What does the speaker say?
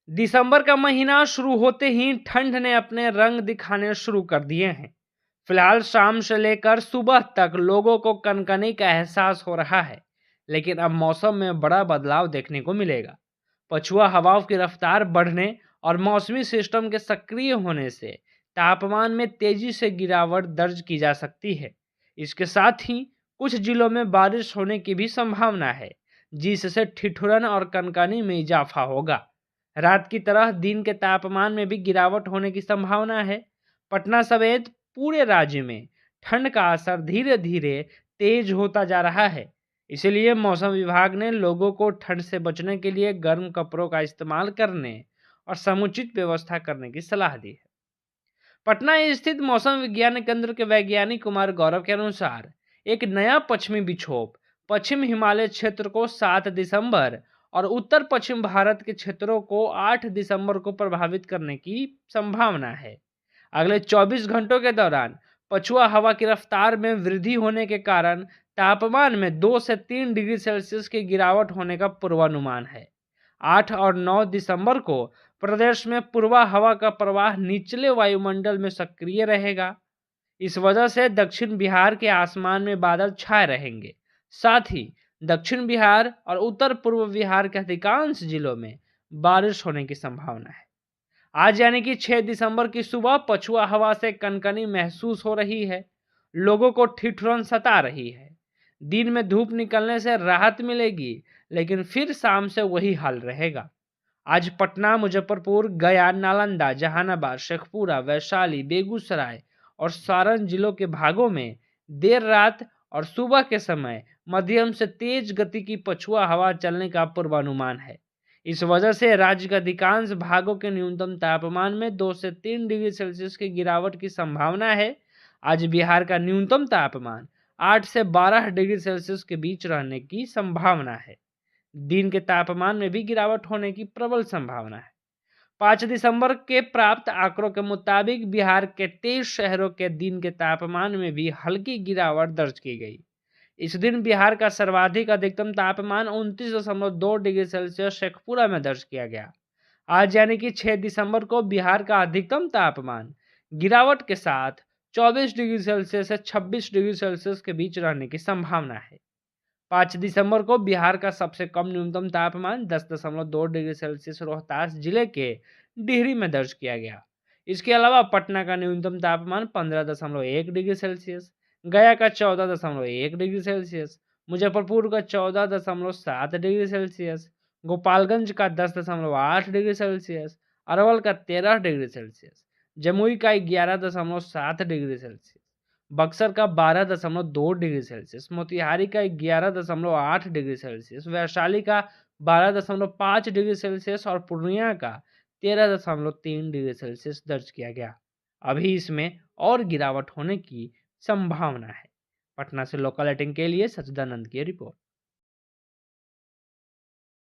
दिसंबर का महीना शुरू होते ही ठंड ने अपने रंग दिखाने शुरू कर दिए हैं। फिलहाल शाम से लेकर सुबह तक लोगों को कनकनी का एहसास हो रहा है, लेकिन अब मौसम में बड़ा बदलाव देखने को मिलेगा। पछुआ हवाओं की रफ्तार बढ़ने और मौसमी सिस्टम के सक्रिय होने से तापमान में तेजी से गिरावट दर्ज की जा सकती है। इसके साथ ही कुछ जिलों में बारिश होने की भी संभावना है, जिससे ठिठुरन और कनकनी में इजाफा होगा। रात की तरह दिन के तापमान में भी गिरावट होने की संभावना है। पटना समेत पूरे राज्य में ठंड का असर धीरे धीरे तेज होता जा रहा है। इसलिए मौसम विभाग ने लोगों को ठंड से बचने के लिए गर्म कपड़ों का इस्तेमाल करने और समुचित व्यवस्था करने की सलाह दी है। पटना स्थित मौसम विज्ञान केंद्र के वैज्ञानिक कुमार गौरव के अनुसार एक नया पश्चिमी विक्षोभ पश्चिम हिमालय क्षेत्र को 7 दिसंबर और उत्तर पश्चिम भारत के क्षेत्रों को 8 दिसंबर को प्रभावित करने की संभावना है। अगले 24 घंटों के दौरान पछुआ हवा की रफ्तार में वृद्धि होने के कारण तापमान में 2 से 3 डिग्री सेल्सियस की गिरावट होने का पूर्वानुमान है। 8 और 9 दिसंबर को प्रदेश में पूर्वा हवा का प्रवाह निचले वायुमंडल में सक्रिय रहेगा। इस वजह से दक्षिण बिहार के आसमान में बादल छाए रहेंगे। साथ ही दक्षिण बिहार और उत्तर पूर्व बिहार के अधिकांश जिलों में बारिश होने की संभावना है। आज यानी कि 6 दिसंबर की सुबह पछुआ हवा से कनकनी महसूस हो रही है। लोगों को ठिठुरन सता रही है। दिन में धूप निकलने से राहत मिलेगी, लेकिन फिर शाम से वही हाल रहेगा। आज पटना, मुजफ्फरपुर, गया, नालंदा, जहानाबाद, शेखपुरा, वैशाली, बेगूसराय और सारण जिलों के भागों में देर रात और सुबह के समय मध्यम से तेज गति की पछुआ हवा चलने का पूर्वानुमान है। इस वजह से राज्य के अधिकांश भागों के न्यूनतम तापमान में 2 से 3 डिग्री सेल्सियस की गिरावट की संभावना है। आज बिहार का न्यूनतम तापमान 8 से 12 डिग्री सेल्सियस के बीच रहने की संभावना है। दिन के तापमान में भी गिरावट होने की प्रबल संभावना है। 5 दिसंबर के प्राप्त आंकड़ों के मुताबिक बिहार के 23 शहरों के दिन के तापमान में भी हल्की गिरावट दर्ज की गई। इस दिन बिहार का सर्वाधिक अधिकतम तापमान 29.2 डिग्री सेल्सियस शेखपुरा में दर्ज किया गया। आज यानी कि 6 दिसंबर को बिहार का अधिकतम तापमान गिरावट के साथ 24 डिग्री सेल्सियस से 26 डिग्री सेल्सियस के बीच रहने की संभावना है। 5 दिसंबर को बिहार का सबसे कम न्यूनतम तापमान 10.2 डिग्री सेल्सियस रोहतास जिले के डिहरी में दर्ज किया गया। इसके अलावा पटना का न्यूनतम तापमान 15.1 डिग्री सेल्सियस, गया का 14.1 डिग्री सेल्सियस, मुजफ्फरपुर का 14.7 डिग्री सेल्सियस, गोपालगंज का 10.8 डिग्री सेल्सियस, अरवल का 13 डिग्री सेल्सियस, जमुई का 11.7 डिग्री सेल्सियस, बक्सर का 12.2 डिग्री सेल्सियस, मोतिहारी का 11.8 डिग्री सेल्सियस, वैशाली का 12.5 डिग्री सेल्सियस और पूर्णिया का 13.3 डिग्री सेल्सियस दर्ज किया गया। अभी इसमें और गिरावट होने की संभावना है। पटना से लोकल 18 के लिए सचिदानंद की रिपोर्ट।